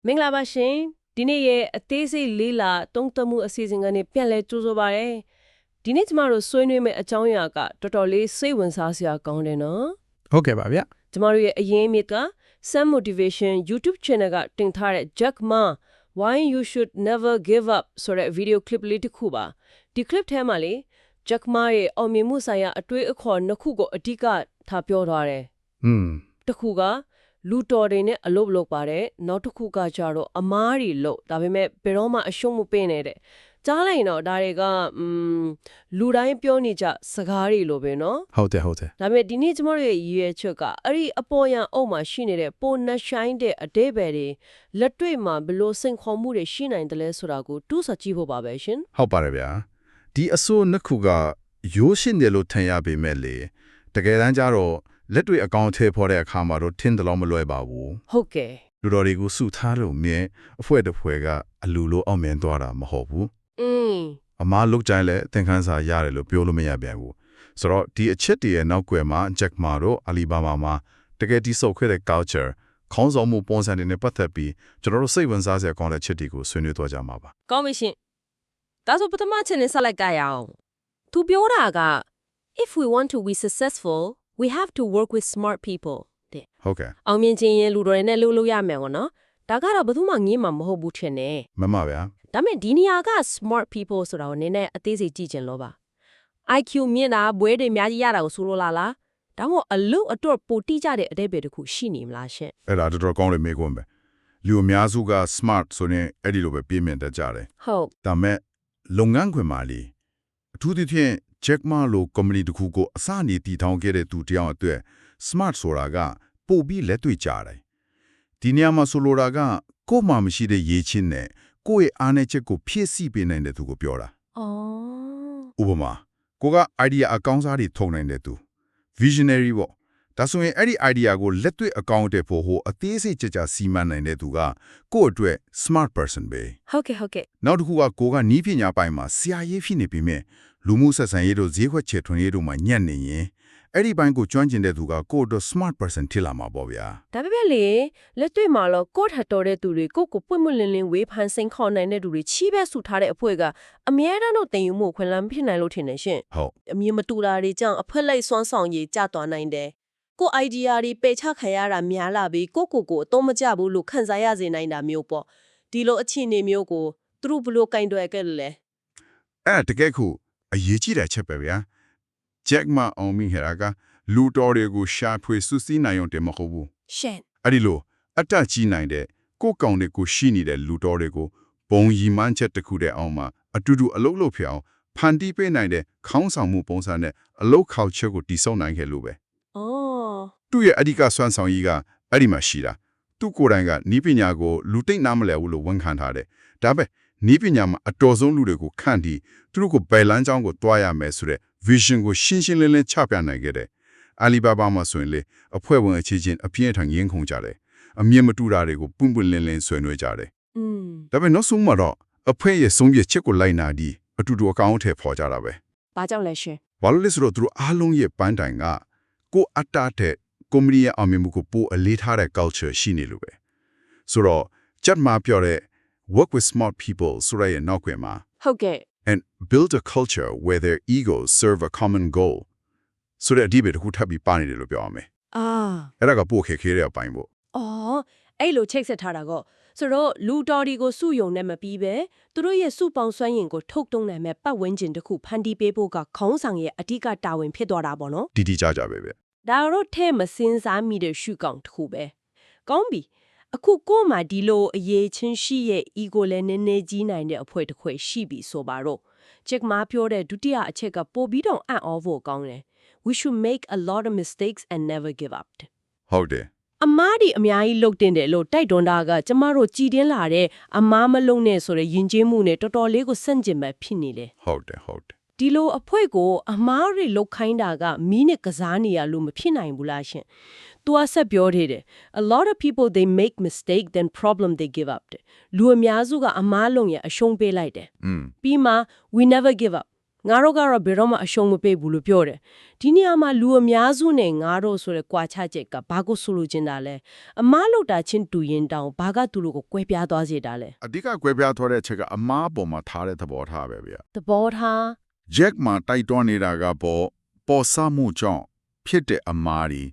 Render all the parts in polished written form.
မင်္ဂလာပါရှင်ဒီနေ့ရဲ့အသေးစိတ်လေးလာတုံးတမှုအစီအစဉ်ကနေပြန်လဲကြိုးဆိုပါရယ်ဒီနေ့ကျမတို့ဆွေးနွေးမယ့်အကြောင်းအရာကတော်တော်လေးစိတ်ဝင်စားစရာကောင်းတယ်နော် ဟုတ်ကဲ့ပါဗျ ကျမတို့ရဲ့အရင်မြစ်က Sun Motivation YouTube channel ကတင်ထားတဲ့ Jack Ma Why You Should Never Give Up ဆိုတဲ့ video clip လေးတစ်ခုပါဒီ clip ထဲမှာလေ Jack Ma ရဲ့အောင်မြင်မှုဆိုင်ရာအတွေ့အခေါ်နှစ်ခုကိုအဓိကထားပြောထားတယ် တစ်ခုကလူတော်တွေနဲ့အလုပ်လုပ်ပါတယ်နောက်တစ်ခုကကြတော့အမားတွေလို့ဒါပေမဲ့ဘယ်တော့မှအရှုံးမပေးနေတဲ့ကြားလိုက်တော့ဒါတွေကလူတိုင်းပြောနေကြစကားတွေလို့ပဲနော် ဟုတ်တယ် ဒါပေမဲ့ဒီနေ့ကျမတို့ရဲ့ရည်ရွယ်ချက်ကအဲ့ဒီအပေါ်ယံအုပ်မှာရှိနေတဲ့ပုံနှဆိုင်တဲ့အတေးပဲတွေလက်တွေ့မှာဘယ်လိုစိန်ခေါ်မှုတွေရှိနိုင်တယ်လဲဆိုတာကိုတူးဆကြည့်ဖို့ပါပဲရှင် ဟုတ်ပါတယ်ဗျာဒီအဆိုးနှစ်ခုကရိုးရှင်းတယ်လို့ထင်ရပေမဲ့လေတကယ်တမ်းကျတော့လက်တွေ့အကောင့်ထဲပေါ်တဲ့အခါမှာတော့ထင်တယ်လို့မလွယ်ပါဘူး ဟုတ်ကဲ့ လူတော်တွေကိုစုထားလို့မြင်အဖွဲတစ်ဖွဲကအလူလိုအောင်မြင်သွားတာမဟုတ်ဘူးအမားလုတ်ကြိုင်လဲသင်ခန်းစာရတယ်လို့ပြောလို့မရပြန်ဘူးဆိုတော့ဒီအချက်တည်းရဲ့နောက်ွယ်မှာ Jack Ma တို့ Alibaba မှာတကယ်တိစောက်ခဲ့တဲ့ culture ခေါင်းဆောင်မှုပုံစံတွေနဲ့ပတ်သက်ပြီးကျွန်တော်တို့စိတ်ဝင်စားစရာကောင်းတဲ့ချက်တွေကိုဆွေးနွေးသွားကြမှာပါ ကောင်းပြီရှင်ဒါဆိုပထမချက်နဲ့ဆက်လိုက်ကရအောင်သူပြောတာက if we want to be successful we have to work with smart people တဲ့ ဟုတ်ကဲ့ အောင်မြင်ခြင်းရင်လူတော်တွေနဲ့လုပ်လို့ရမယ်ပေါ့နော်ဒါကတော့ဘယ်သူမှငင်းမှာမဟုတ်ဘူးထင်တယ် မမဗျာ ဒါပေမဲ့ဒီနေရာက smart people ဆိုတာကိုနည်းနည်းအသေးစိတ်ကြည့်ချင်လို့ပါ IQ မြင့်တာဘွဲတွေအများကြီးရတာကိုဆိုလိုလားဒါမှမဟုတ်အလုပ်အတွက်ပိုတိကျတဲ့အသေးပဲတစ်ခုရှိနေမလားရှင့် အဲ့ဒါတော်တော်ကောင်းတဲ့မေးခွန်းပဲလူအများစုက smart ဆိုရင်အဲ့ဒီလိုပဲပြည့်မြင်တတ်ကြတယ် ဟုတ် ဒါမဲ့လုပ်ငန်းခွင်မှာလေအထူးသဖြင့် Jack Ma လို company တစ်ခုကိုအစနေတည်ထောင်ခဲ့တဲ့သူတယောက်အတွက် smart ဆိုတာကပို့ပြီးလက်တွေ့ကြတယ်ဒီနေရာမှာဆိုလိုတာကကိုယ်မှမရှိတဲ့ရေးချင်းနဲ့ကိုယ့်ရဲ့အားနည်းချက်ကိုဖြည့်ဆည်းပေးနိုင်တဲ့သူကိုပြောတာ အော် ဥပမာကိုက idea အကောင်းစားတွေထုံနိုင်တဲ့သူ visionary ပေါ့ဒါဆိုရင်အဲ့ဒီ idea ကိုလက်တွေ့အကောင့်တဲ့ဖို့ဟိုအသေးစိတ်ကြကြစီမံနိုင်တဲ့သူကကိုယ့်အတွက် smart person ပဲ ဟုတ်ကဲ့ နောက်တစ်ခုကကိုကနီးပညာပိုင်းမှာဆရာရေးဖြစ်နေပြီမြဲလူမှုဆက်ဆံရေးတို့ဈေးခွက်ချေထွန်ရေးတို့မှာညံ့နေရင်အဲ့ဒီဘိုင်းကိုကျွမ်းကျင်တဲ့သူကကိုယ့်အတွက် smart person ဖြစ်လာမှာပေါ့ဗျာ ဒါပေမဲ့လေလက်တွေ့မှာတော့ကိုယ့်ထက်တော်တဲ့သူတွေကိုယ့်ကိုပွင့်ပွင့်လင်းလင်းဝေးဖန်စိန်ခေါ်နိုင်တဲ့သူတွေချီးပဲဆူထားတဲ့အဖွဲ့ကအမြဲတမ်းတော့တင်ယူမှုခွင့်လန်းဖြစ်နိုင်လို့ထင်တယ်ရှင် ဟုတ် အမြင်မတူတာတွေကြောင့်အဖက်လိုက်စွမ်းဆောင်ရည်ကျသွားနိုင်တယ်ကိုယ့် idea တွေပယ်ချခံရတာများလာပြီးကိုအသုံးမကျဘူးလို့ခံစားရစေနိုင်တာမျိုးပေါ့ဒီလိုအခြေအနေမျိုးကိုသူတို့ဘယ်လိုကင်တွယ်ခဲ့လဲ အဲ့တကယ်ခုအရေးကြီးတဲ့ချက်ပဲဗျာ Jack Ma အောင်မိဟရာကလူတော်တွေကိုရှာဖွေစုစည်းနိုင်အောင်တယ်မဟုတ်ဘူး ရှင် အဲ့ဒီလိုအတက်ကြီးနိုင်တဲ့ကိုယ်ကောင်တွေကိုရှိနေတဲ့လူတော်တွေကိုပုံရီမှန်းချက်တစ်ခုတည်းအောင်မှာအတူတူအလုပ်လုပ်ဖြစ်အောင်ဖန်တီးပေးနိုင်တဲ့ခေါင်းဆောင်မှုပုံစံနဲ့အလုပ်ခေါက်ချက်ကိုတည်ဆောက်နိုင်ခဲ့လို့ပဲ အော် သူ့ရဲ့အဓိကစွမ်းဆောင်ရည်ကအဲ့ဒီမှာရှိတာသူကိုယ်တိုင်ကနီးပညာကိုလူသိမ့်နားမလဲဘူးလို့ဝန်ခံထားတယ်ဒါပေမဲ့နီးပညာမှာအတော်ဆုံးလူတွေကိုခန့်တီးသူတို့ကိုဘယ်လမ်းကြောင်းကိုတွားရမယ်ဆိုတဲ့ vision ကိုရှင်းရှင်းလင်းလင်းချပြနိုင်ခဲ့တယ် Alibaba မှာဆိုရင်လေအဖွဲ့ဝင်အခြေချင်းအပြည့်အထန်ရင်းခုန်ကြတယ်အမြင်မတူတာတွေကိုပွင့်ပွင့်လင်းလင်းဆွေးနွေးကြတယ် ဒါပေမဲ့နောက်ဆုံးမှာတော့အဖွဲ့ရဲ့ဆုံးဖြတ်ချက်ကိုလိုက်နာပြီးအတူတူအကောင့်ထဲပေါ်ကြတာပဲ ဘာကြောင့်လဲရှင် ဘာလို့လဲဆိုတော့သူတို့အားလုံးရဲ့ပန်းတိုင်ကကိုအတ္တတဲ့ကွန်မြူနီရဲ့အောင်မြင်မှုကိုပိုအလေးထားတဲ့ culture ရှိနေလို့ပဲဆိုတော့ချက်မှာပြောတဲ့ work with smart people ဆိုရရဲ့နောက်ွယ်မှာ ဟုတ်ကဲ့ and build a culture where their egos serve a common goal ဆိုတဲ့အဓိပ္ပာယ်တစ်ခုထပ်ပြီးပါနေတယ်လို့ပြောရမယ် အာ အဲ့ဒါကပိုခေခဲတဲ့အပိုင်းပေါ့ အော်အဲ့လိုချိတ်ဆက်ထားတာကောဆိုတော့လူတော်ဒီကိုစုယုံနဲ့မပြီးပဲသူတို့ရဲ့စုပေါင်းစွမ်းရင်ကိုထုတ်တုံးနိုင်မဲ့ပတ်ဝန်းကျင်တစ်ခုဖန်တီးပေးဖို့ကခေါင်းဆောင်ရဲ့အဓိကတာဝန်ဖြစ်သွားတာပေါ့နော် တီတီကြကြပဲဗျ ဒါတော့ထဲမစင်းစားမိတဲ့ရှုကောင်တစ်ခုပဲကောင်းပြီအခုကို့မှာဒီလိုအရေးချင်းရှိရဲ့ ego လည်းနည်းနည်းကြီးနိုင်တဲ့အဖွဲ့တစ်ခွေရှိပြီဆိုပါတော့ check မှာပြောတဲ့ဒုတိယအချက်ကပို့ပြီးတော့အံ့ဩဖို့ကောင်းတယ် we should make a lot of mistakes and never give up ဟုတ်တယ် အမားဒီအများကြီးလုတ်တင်တယ်လို့တိုက်တွန်းတာကကျမတို့ကြည်တင်းလာတဲ့အမားမလုံးနဲ့ဆိုတဲ့ယဉ်ကျေးမှုနဲ့တော်တော်လေးကိုဆန့်ကျင်ဘက်ဖြစ်နေလေ ဟုတ်တယ်ဟုတ်တယ် ဒီလိုအဖွဲ့ကိုအမားတွေလုတ်ခိုင်းတာကမီးနဲ့ကစားနေရလို့မဖြစ်နိုင်ဘူးလားရှင်။ तू ဆက်ပြောသေးတယ် a lot of people they make mistake then problem they give up တဲ့လူအများစုကအမားလုံးရအရှုံးပေးလိုက်တယ်ပြီးမှ we never give up ငါတို့ကတော့ဘယ်တော့မှအရှုံးမပေးဘူးလို့ပြောတယ်ဒီနေရာမှာလူအများစုနဲ့ငါတို့ဆိုတဲ့ကွာခြားချက်ကဘာကိုဆိုလိုချင်တာလဲအမားလောက်တာချင်းတူရင်တောင်ဘာကသူတို့ကိုကွဲပြားသွားစေတာလဲ အဓိကကွဲပြားသွားတဲ့အချက်ကအမားပေါ်မှာထားတဲ့သဘောထားပဲဗျာ သဘောထား Jack မှာတိုက်တွန်းနေတာကပေါ်ဆမှုကြောင့်ဖြစ်တဲ့အမားတွေ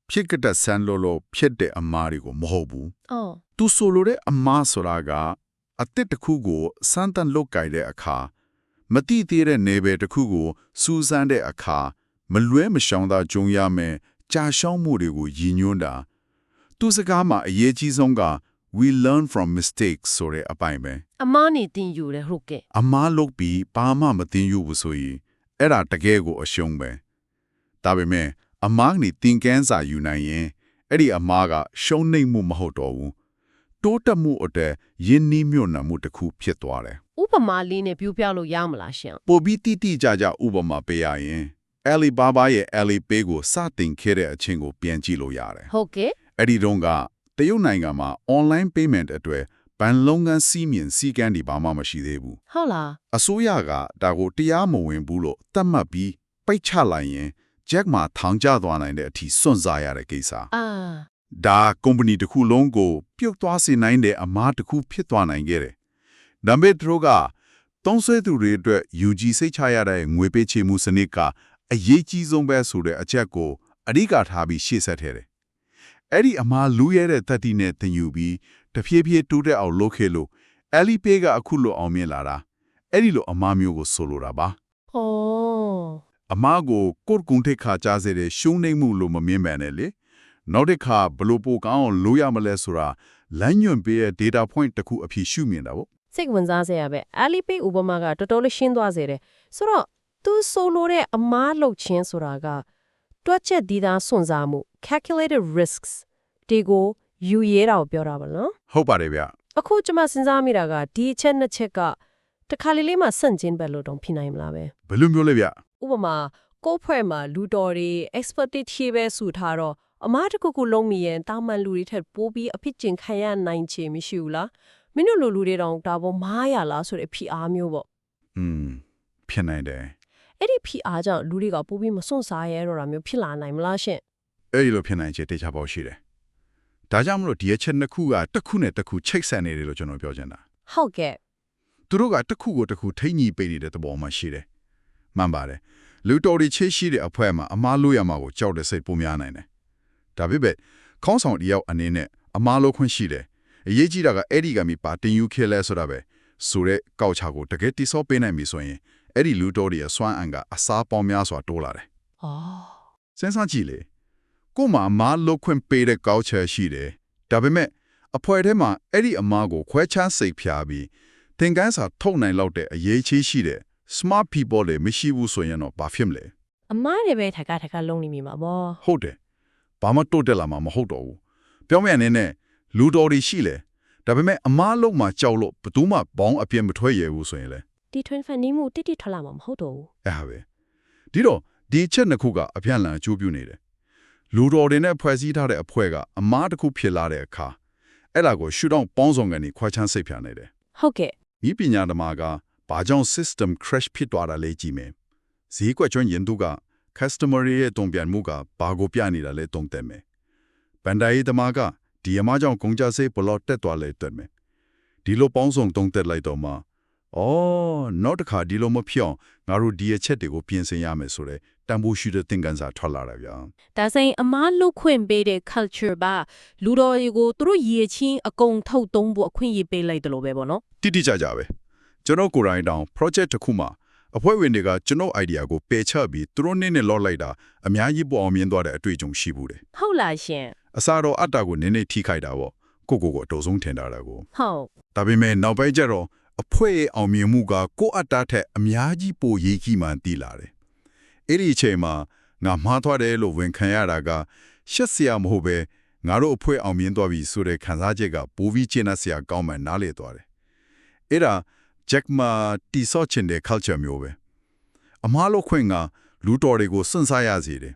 ဖြစ်ကတဲ့ဆန်လို့ဖြစ်တဲ့အမားတွေကိုမဟုတ်ဘူး အော် သူဆိုလိုတဲ့အမားဆိုတာကအစ်စ်တစ်ခုကိုစမ်းသပ်လုပ်ကြတဲ့အခါမတိသေးတဲ့နေပယ်တစ်ခုကိုစူးစမ်းတဲ့အခါမလွဲမရှောင်သာကြုံရမယ်ကြာရှောင်းမှုတွေကိုရည်ညွှန်းတာသူစကားမှာအရေးကြီးဆုံးက we learn from mistakes ဆိုတဲ့အပိုင်းပဲ အမားနေတင်ယူတယ်ဟုတ်ကဲ့ အမားလုပ်ပြီးဘာမှမသိယူဘူးဆိုရင်အဲ့ဒါတကယ်ကိုအရှုံးပဲဒါပေမဲ့အမားကနေသင်ကန်းစာယူနိုင်ရင်အဲ့ဒီအမားကရှုံးနိမ့်မှုမဟုတ်တော့ဘူးတိုးတက်မှုအတွက်ယဉ်နီးမြွနံမှုတစ်ခုဖြစ်သွားတယ် ဥပမာလေးနဲ့ပြပြလို့ရမလားရှင် ပိုပြီးတိတိကျကျဥပမာပေးရရင် Alibaba ရဲ့ Alipay ကိုစတင်ခဲ့တဲ့အချင်းကိုပြန်ကြည့်လို့ရတယ် ဟုတ်ကဲ့ အဲ့ဒီတော့ကတရုတ်နိုင်ငံမှာ online payment အတွက်ဘဏ်လုပ်ငန်းစီးမြင်စည်းကမ်းတွေဘာမှမရှိသေးဘူး ဟုတ်လား အစိုးရကဒါကိုတရားမဝင်ဘူးလို့သတ်မှတ်ပြီးပိတ်ချလိုက်ရင် Jack မှာထောင်ကျသွားနိုင်တဲ့အထိစွန့်စားရတဲ့ကိစ္စ အာ ဒါကုမ္ပဏီတစ်ခုလုံးကိုပြုတ်သွားစေနိုင်တဲ့အမားတစ်ခုဖြစ်သွားနိုင်ခဲ့တယ်။ဒါပေမဲ့သူတို့ကသုံးဆွဲသူတွေအတွက် UG စိတ်ချရတဲ့ငွေပေးချေမှုစနစ်ကအရေးကြီးဆုံးပဲဆိုတဲ့အချက်ကိုအဓိကထားပြီးရှေ့ဆက်ထဲတယ်။အဲ့ဒီအမားလူရဲတဲ့သက်တီနဲ့သင်ယူပြီးတဖြည်းဖြည်းတိုးတက်အောင်လုပ်ခဲ့လို့ Alipay ကအခုလိုအောင်မြင်လာတာအဲ့ဒီလိုအမားမျိုးကိုဆိုလိုတာပါ ဟော ။အမားကိုကိုယ်ကုန်းထိတ်ခါကြားစေတဲ့ရှုံးနိမ့်မှုလို့မမြင်ပါနဲ့လေ။နောက်တစ်ခါဘလို့ပိုကောင်းအောင်လုပ်ရမလဲဆိုတာလမ်းညွှန်ပေးတဲ့ data point တစ်ခုအဖြစ်ရှုမြင်တာပေါ့ စိတ်ဝင်စားစရာပဲ Alipay ဥပမာကတော်တော်လေးရှင်းသွားစေတယ်ဆိုတော့သူဆိုလိုတဲ့အမားလုပ်ခြင်းဆိုတာကတွက်ချက်ဒီသားစွန့်စားမှု calculated risks ဒီကိုယူရဲတာကိုပြောတာပါနော် ဟုတ်ပါတယ်ဗျ အခုကျွန်မစဉ်းစားမိတာကဒီအချက်နှစ်ချက်ကတခါလေးလေးမှဆန့်ကျင်ဘက်လို့တော့ဖြစ်နိုင်မလားပဲ ဘယ်လိုမျိုးလဲဗျ ဥပမာကိုယ့်ဖွဲ့မှာလူတော်တွေ expertise ရှိပဲဆိုထားတော့အမားတစ်ခုခုလုံးမိရင်တာမန်လူတွေထက်ပိုပြီးအဖြစ်ကျင်ခံရနိုင်ချေမရှိဘူးလားမင်းတို့လူတွေတောင်ဒါပေါ်မားရလားဆိုတဲ့ဖိအားမျိုးပေါ့ ဖြစ်နိုင်တယ် အဲ့ဒီဖိအားကြောင့်လူတွေကပိုပြီးမစွန့်စားရဲတော့တာမျိုးဖြစ်လာနိုင်မလားရှင့် အဲ့ဒီလိုဖြစ်နိုင်ချေတေချာပေါ့ရှိတယ်ဒါကြောင့်မလို့ဒီအချက်နှစ်ခုကတစ်ခုနဲ့တစ်ခုချိတ်ဆက်နေတယ်လို့ကျွန်တော်ပြောချင်တာ ဟုတ်ကဲ့ သူတို့ကတစ်ခုကိုတစ်ခုထိညှိပေးနေတဲ့သဘောမှရှိတယ်မှန်ပါတယ်လူတော်တွေချေရှိတဲ့အဖွဲမှာအမားလို့ရမှာကိုကြောက်တဲ့စိတ်ပုံများနိုင်တယ်ဒါပေမဲ့ခေါင်းဆောင်တယောက်အနေနဲ့အမားလို့ခွင့်ရှိတယ်အရေးကြီးတာကအဲ့ဒီကမိပါတင်ယူခဲလဲဆိုတာပဲဆိုတဲ့ကောက်ချကိုတကယ်တိစောပေးနိုင်ပြီဆိုရင်အဲ့ဒီလူတော်တွေရဲ့စွမ်းအင်ကအစားပေါင်းများစွာတိုးလာတယ် အော် စဉ်းစားကြည့်လေကို့မှာအမားလို့ခွင့်ပေးတဲ့ကောက်ချရှိတယ်ဒါပေမဲ့အဖွဲထဲမှာအဲ့ဒီအမားကိုခွဲခြားစိတ်ဖြာပြီးသင်္ကန်းစာထုတ်နိုင်လောက်တဲ့အရေးကြီးရှိတဲ့ smart people တွေမရှိဘူးဆိုရင်တော့ဘာဖြစ်မလဲ အမားတွေပဲထက်ကလုံးနေမိမှာပေါ့ ဟုတ်တယ်ဘာမှတိုးတက်လာမှာမဟုတ်တော့ဘူးပြောမရအနေနဲ့လူတော်တွေရှိလေဒါပေမဲ့အမားလုံးမှာကြောက်လို့ဘယ်သူမှဘောင်းအပြင်းမထွက်ရဘူးဆိုရင်လေ ဒီထွန်းဖန်နီးမှုတိတိထွက်လာမှာမဟုတ်တော့ဘူး အဲ့ဟာပဲဒီတော့ဒီချက်နှစ်ခုကအပြန်လန်အကျိုးပြုနေတယ်လူတော်တွေနဲ့ဖွဲ့စည်းထားတဲ့အဖွဲကအမားတစ်ခုဖြစ်လာတဲ့အခါအဲ့ဒါကိုရှုထောင့်ပေါင်းစုံကနေခွဲခြမ်းစိတ်ဖြာနေတယ် ဟုတ်ကဲ့ ဤပညာဓမ္မကဘာကြောင့် system crash ဖြစ်သွားတာလဲကြည့်မယ်ဈေးကွက်ကျွမ်းရင်သူက customer ရဲ့တုံ့ပြန်မှုကဘာကိုပြနေတာလဲတုံ့တက်မယ်ဘန်ဒိုင်ဓမ္မကဒီအမားကြောင့်ကုန်ကြစိတ်ဘလော့တက်သွားလဲတက်မယ်ဒီလိုပေါင်းစုံတုံ့တက်လိုက်တော့မှနောက်တစ်ခါဒီလိုမဖြစ်အောင်ငါတို့ဒီအချက်တွေကိုပြင်ဆင်ရမယ်ဆိုတဲ့တန်ဖိုးရှိတဲ့သင်ခန်းစာထွက်လာတာဗျာ ဒါဆိုရင်အမားလုတ်ခွင့်ပေးတဲ့ culture ပါလူတော်တွေကိုသူတို့ရည်ချင်းအကုန်ထုတ်သုံးဖို့အခွင့်အရေးပေးလိုက်တယ်လို့ပဲပေါ့နော် တိတိကျကျပဲကျွန်တော်ကိုယ်တိုင်တောင် project တစ်ခုမှာအဖွဲ့ဝင်တွေကကျွန်တော် idea ကိုပယ်ချပြီးသူတို့နည်းနဲ့လော့လိုက်တာအများကြီးပေါ်အောင်မြင်သွားတဲ့အတွေ့အကြုံရှိဘူးတယ် ဟုတ်လားရှင် အစားတော့အတ္တကိုနည်းနည်းထိခိုက်တာပေါ့ကိုအတူဆုံးထင်တာကို ဟုတ် ဒါပေမဲ့နောက်ပိုင်းကျတော့အဖွဲ့ရဲ့အောင်မြင်မှုကကိုအတ္တထက်အများကြီးပိုရေးကြီးမှန်းသိလာတယ်အဲ့ဒီအချိန်မှာငါမှားသွားတယ်လို့ဝန်ခံရတာကရှက်စရာမဟုတ်ပဲငါတို့အဖွဲ့အောင်မြင်သွားပြီဆိုတဲ့ခံစားချက်ကပိုပြီးကျဉ်းစရာကောင်းမှနားလေသွားတယ်အဲ့ဒါ Jack Ma တိဆော့ချင်တဲ့ culture မျိုးပဲအမားလို့ခွင့်ကလူတော်တွေကိုစွန့်စားရစေတယ်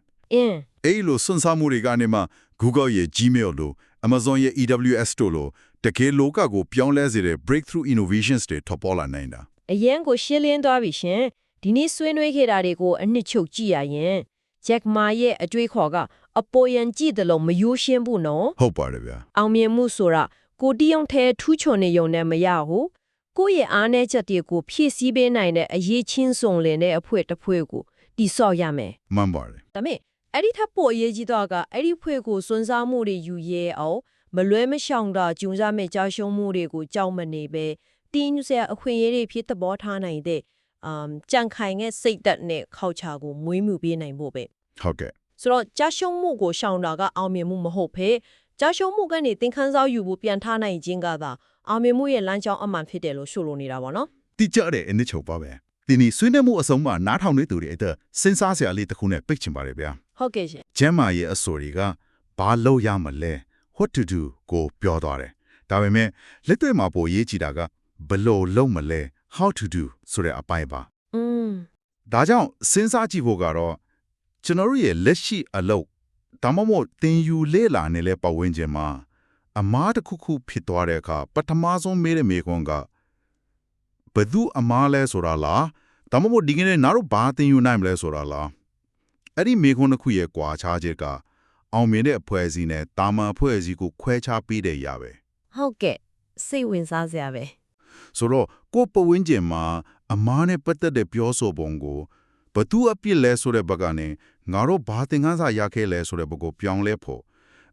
အဲ့လိုစွန့်စားမှုတွေကနေမှ Google ရဲ့ Gmail လို့ Amazon ရဲ့ AWS တို့လို့တကယ်လောကကိုပြောင်းလဲစေတဲ့ breakthrough innovations တွေထွက်ပေါ်လာနိုင်တာ အရင်ကိုရှင်းလင်းသွားပြီရှင် ဒီနေ့ဆွေးနွေးခဲ့တာတွေကိုအနှစ်ချုပ်ကြည့်ရရင်ဂျက်မာရဲ့အတွေ့အခေါ်ကအပေါ်ယံကြည့်တယ်လို့မယိုးရှင်းဘူးနော် ဟုတ်ပါတယ်ဗျာ အောင်မြင်မှုဆိုတာကိုတီးအောင်ထဲထူးချွန်နေုံနဲ့မရဘူးကိုယ့်ရဲ့အားနည်းချက်တွေကိုဖြည့်ဆည်းပေးနိုင်တဲ့အရေးချင်းစုံလင်တဲ့အဖွဲ့တစ်ဖွဲ့ကိုတိဆောက်ရမယ် မှန်ပါတယ် ဒါပေမဲ့အဲ့ဒီထပ်ပေါ်အရေးကြီးတော့ကအဲ့ဒီဖွဲ့ကိုစွန့်စားမှုတွေယူရဲအောင်မလွဲမရှောင်တာဂျုံစားမဲ့ကြောက်ရှုံးမှုတွေကိုကြောက်မနေပဲတင်းယူစရာအခွင့်အရေးတွေဖြစ်သဘောထားနိုင်တဲ့ကြံခိုင်တဲ့စိတ်သက်နဲ့ခောက်ချကိုမွေးမြူပေးနိုင်ဖို့ပဲ ဟုတ်ကဲ့ ဆိုတော့ကြာရှုံးမှုကိုရှောင်တာကအောင်မြင်မှုမဟုတ်ဘဲကြာရှုံးမှုကနေသင်ခန်းစားယူဖို့ပြန်ထားနိုင်ခြင်းကသာအောင်မြင်မှုရဲ့လမ်းကြောင်းအမှန်ဖြစ်တယ်လို့ဆိုလိုနေတာပါနော် တိကျတဲ့အနစ်ချုပ်ပါပဲဒီနေ့ဆွေးနွေးမှုအဆုံးမှာနားထောင်နေသူတွေအတွက်စဉ်းစားစရာလေးတစ်ခုနဲ့ပိတ်ချင်ပါတယ်ဗျာ ဟုတ်ကဲ့ရှင် ကျမ်းမာရဲ့အဆိုတွေကဘာလို့ရမလဲ what to do ကိုပြောသွားတယ်ဒါပေမဲ့လက်တွေ့မှာပိုရေးကြည့်တာကဘလို့လုံးမလဲ how to do ဆိုတဲ့အပိုင်းပါ อืม ဒါကြောင့်စဉ်းစားကြည့်ဖို့ကတော့ကျွန်တော်တို့ရဲ့လက်ရှိအလုပ်ဒါမှမဟုတ်သင်ယူလေ့လာနေတဲ့ပတ်ဝန်းကျင်မှာအမားတစ်ခုခုဖြစ်သွားတဲ့အခါပထမဆုံးမေးတဲ့မေးခွန်းကဘယ်သူအမားလဲဆိုတာလားဒါမှမဟုတ်ဒီကနေ့နားတို့ဘာသင်ယူနိုင်မလဲဆိုတာလားအဲ့ဒီမေးခွန်းတစ်ခုရဲ့ကွာခြားချက်ကအောင်မြင်တဲ့အဖွဲ့အစည်းနဲ့တာမန်အဖွဲ့အစည်းကိုခွဲခြားပေးတဲ့ရပဲ ဟုတ်ကဲ့စိတ်ဝင်စားစရာပဲ ဆိုတော့ကိုယ့်ပတ်ဝန်းကျင်မှာအမားနဲ့ပတ်သက်တဲ့ပြောဆိုပုံကိုဘသူအပြစ်လဲဆိုတဲ့ဘက်ကနေငါတို့ဘာသင်ခန်းစာရခဲ့လဲဆိုတဲ့ဘက်ကိုပြောင်းလဲဖို့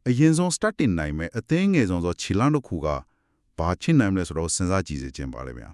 အရင်ဆုံး start တင်နိုင်မယ်အသိငယ်ဆုံးဆိုခြေလမ်းတစ်ခုကဘာချင်းနိုင်မလဲဆိုတော့စဉ်းစားကြည့်စေချင်ပါလေဗျာ